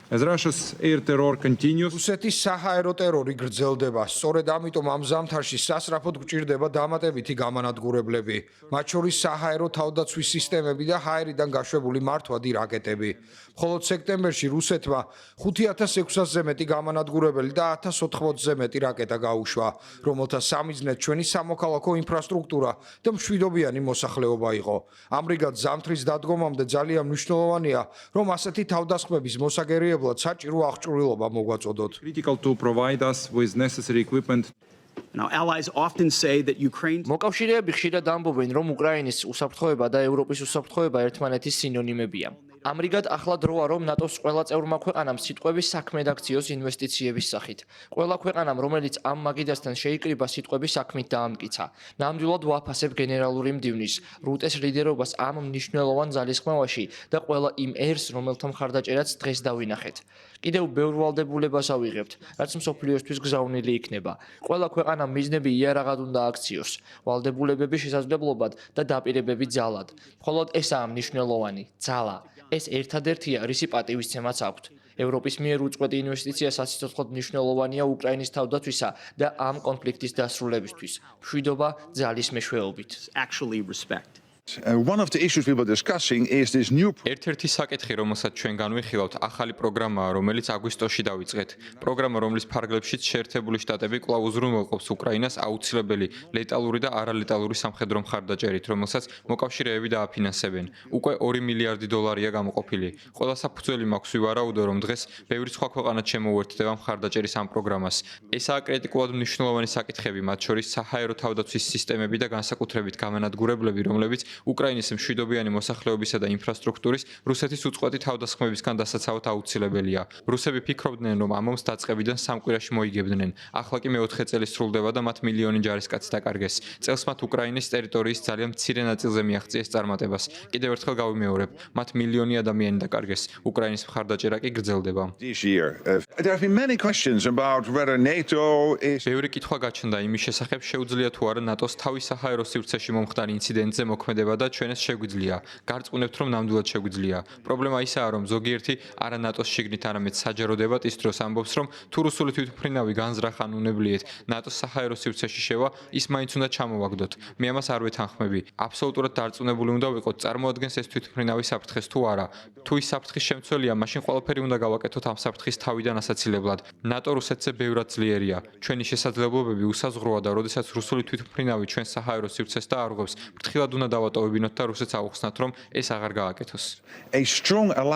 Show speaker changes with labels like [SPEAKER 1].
[SPEAKER 1] As Russia's air terror continues,
[SPEAKER 2] რუსეთის საჰაერო ტერორი გრძელდება. სწორედ ამიტომ ამ ზამთარში სასწრაფოდ გჭირდება დამატებითი გამანადგურებლები, მათ შორის საჰაერო თავდაცვის სისტემები და ჰაერიდან გაშვებული მართვადი რაკეტები. მხოლოდ სექტემბერში რუსეთმა 5600-ზე მეტი გამანადგურებელი და 1080-ზე მეტი რაკეტა გაუშვა, რომელთა სამიზნედ ჩვენი სამოქალაქო ინფრასტრუქტურა და მშვიდობიანი მოსახლეობა იყო. ამრიგად ზამთრის დადგომამდე ძალიან მნიშვნელოვანია, რომ ასეთი თავდასხმების მოსაგერიებლად საჭირო აღჭურვილობა მოგვაწოდოთ.
[SPEAKER 1] critical to provide us with necessary equipment.
[SPEAKER 3] Now, allies often say that Ukraine.
[SPEAKER 4] მოკავშირეები ხშირად ამბობენ, რომ უკრაინის უსაფრთხოება და ევროპის უსაფრთხოება ერთმანეთის სინონიმებია. ამრიგად ახლა დროა, რომ ნატოს ყველა წევრმა ქვეყანამ სიტყვები საქმედ აქციოს ინვესტიციების სახით. ყველა ქვეყანამ, რომელიც ამ მაგიდასთან შეიკრიბა, სიტყვები საქმით დაამტკიცა. ნამდვილად ვაფასებ გენერალური მდივნის რუტეს ლიდერობას ამ მნიშვნელოვან ძალისხმევაში და ყველა იმ ერს, რომელთა მხარდაჭერაც დღეს დავინახეთ. კიდევ ბევრ ვალდებულებას ავიღებთ, რაც მსოფლიოსთვის გზავნილი იქნება. ყველა ქვეყანამ მიზნები იარაღად უნდა აქციოს, ვალდებულებები შესაძლებლობად და დაპირებები ძალად. მხოლოდ ესაა მნიშვნელოვანი, ძალა. ეს ერთადერთია, რისი პატივისცემაც აქვთ. ევროპის მიერ უწყვეტი ინვესტიცია სასიცოცხლოდ მნიშვნელოვანია უკრაინის თავდაცვისა და ამ კონფლიქტის დასრულებისთვის. მშვიდობა ძალის მეშვეობით.
[SPEAKER 3] Actually respect.
[SPEAKER 5] One of the issues we were discussing is this new
[SPEAKER 6] ერთ-ერთი საკითხი, რომელსაც ჩვენ განვიხილავთ, ახალი პროგრამაა, რომელიც აგვისტოში დავიწყეთ. პროგრამა, რომლის ფარგლებშიც შეერთებული შტატები კვლავ უზრუნველყოფს უკრაინას აუცილებელი ლეტალური და არალეტალური სამხედრო მხარდაჭერით, რომელსაც მოკავშირეები დააფინანსებენ. უკვე 2 მილიარდი დოლარია გამოყოფილი. ყველა საფუძველი მაქვს ვივარაუდო, რომ დღეს ბევრი სხვა ქვეყანაც შემოუერთდება მხარდაჭერის ამ პროგრამას. ესაა კრიტიკულად მნიშვნელოვანი საკითხები, მათ შორის საჰაერო თავდაცვის სისტემები და განსაკუთრებით გამანადგურებლები, რომლებიც უკრაინის მშვიდობიანი მოსახლეობისა და ინფრასტრუქტურის რუსეთის უწყვეტი თავდასხმებისგან დასაცავად აუცილებელია. რუსები ფიქრობდნენ, რომ ამ ომს დაწყებიდან 3 კვირაში მოიგებდნენ. ახლა კი მეოთხე წელი სრულდება და მათ მილიონი ჯარისკაცი დაკარგეს. წელს მათ უკრაინის ტერიტორიის ძალიან მცირე ნაწილზე მიაღწიეს წარმატებას. კიდევ ერთხელ გავიმეორებ, მათ მილიონი ადამიანი დაკარგეს. უკრაინის მხარდაჭერა კი გრძელდება.
[SPEAKER 5] this year. There have been many questions about whether NATO is
[SPEAKER 6] ბევრი კითხვა გაჩნდა იმის შესახებ, შეუძლია თუ არა ნატოს თავის საჰაერო სივრცეში მომხდარ ინციდენტზე მოქმედება და ჩვენს შეგვიძლია. გარწმუნებთ, რომ ნამდვილად შეგვიძლია. პრობლემა ისაა, რომ ზოგიერთი არა ნატოს შიგნით, არამედ საჯარო დებატის დროს ამბობს, რომ თუ რუსული თვითმფრინავი განზრახან უნებლიეთ ნატოს საჰაერო სივრცეში შევა, ის მაინც უნდა ჩამოვაგდოთ. მე ამას არ ვეთანხმები. აბსოლუტურად დარწმუნებული უნდა ვიყოთ, წარმოადგენს ეს თვითმფრინავი საფრთხეს თუ არა. თუ ის საფრთხის შემცველია, მაშინ ყველაფერი უნდა გავაკეთოთ ამ საფრთხის თავიდან ასაცილებლად. ნატო რუსეთზე ბევრად ძლიერია. ჩვენი შესაძლებლობები უსაზღვროა და როდესაც რუსული თვითმფრინავი ჩვენს საჰაერო სივრცეს დაარღვევს, ფრთხილად უნდა დავატოვებინოთ და რუსეთს აუხსნათ, რომ ეს აღარ გააკეთოს.
[SPEAKER 5] a strong alliance